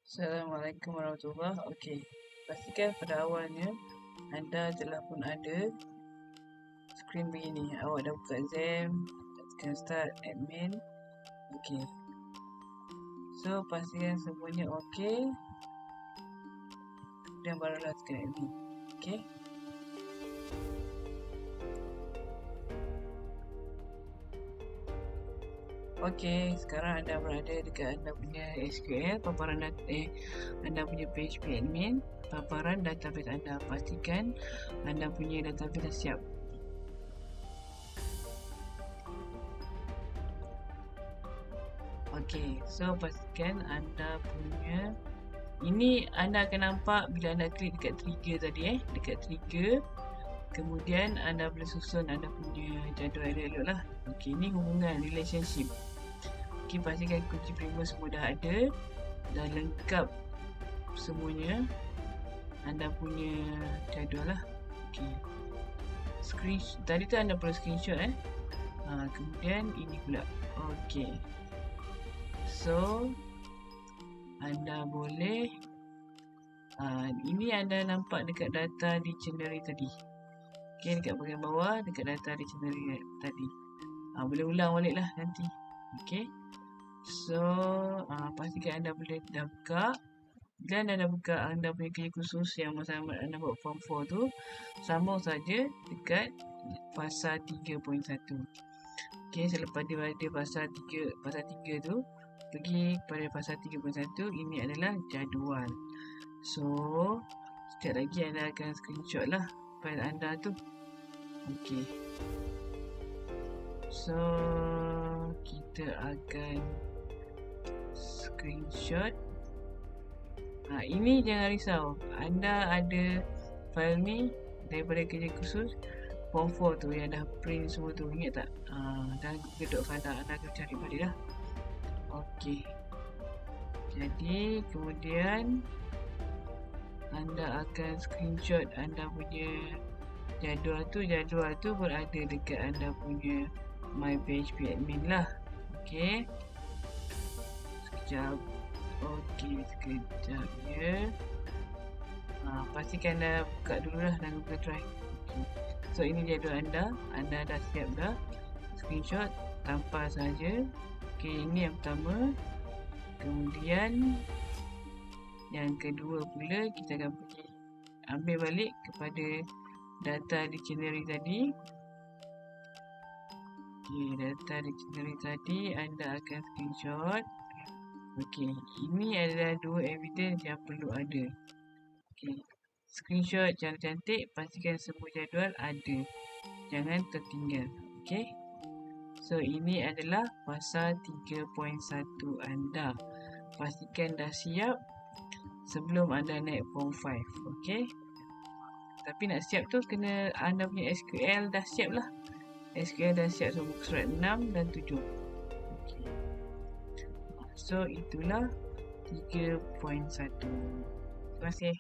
Assalamualaikum warahmatullahi wabarakatuh. Okey, pastikan pada awalnya anda telah pun ada skrin begini. Awak dah buka Xam, tekan start admin. Okey, so pastikan semuanya okey, dan barulah tekan admin. Okey. Okey, sekarang anda berada dekat anda punya SQL, paparan anda punya PHP admin, paparan database anda. Pastikan anda punya database dah siap. Okey, so pastikan anda punya ini anda akan nampak bila anda klik dekat trigger tadi dekat trigger. Kemudian anda boleh susun anda punya jadual elok lah. Okey, ini hubungan relationship. Okey, pastikan kunci primer semua dah ada, dah lengkap semuanya anda punya jadual lah. Okey, tadi tu anda perlu screenshot kemudian ini pula. Okey, so anda boleh ini anda nampak dekat data dictionary tadi. Okey, dekat bahagian bawah dekat data dictionary tadi. Boleh ulang balik lah nanti. Okey, so pastikan anda boleh dah buka. Bila anda dah buka anda punya kerja khusus yang masa anda buat form 4 tu, sambung saja dekat pasal 3.1. Okey, selepas dia ada pasal 3 tu, pergi kepada pasal 3.1. Ini adalah jadual. So sekejap lagi anda akan screenshot lah file anda tu. Okey, so kita akan screenshot. Ini jangan risau, anda ada file ni daripada kerja khusus form 4 tu yang dah print semua tu, ingat tak? Dan Google Docs anda akan cari balik lah. Okey, jadi kemudian anda akan screenshot anda punya jadual tu berada dekat anda punya my PHP admin lah. Okey, sekejap. Okey, sekejap ya. Pastikan anda buka dulu lah dalam Google Drive. Okay. So ini jadual anda dah siap dah. Screenshot tanpa saja. Okey, ini yang pertama. Kemudian yang kedua pula kita akan pergi ambil balik kepada data dictionary tadi. Okey, data dictionary tadi anda akan screenshot. Okey, ini adalah dua evidence yang perlu ada. Okey, screenshot cantik-cantik, pastikan semua jadual ada, jangan tertinggal. Okey, so ini adalah pasal 3.1 anda. Pastikan dah siap sebelum anda naik form 5. Okey, tapi nak siap tu kena anda punya SQL dah siap lah. SQL dah siap, so muka surat 6 dan 7. Okey, so itulah 3.1. Terima kasih.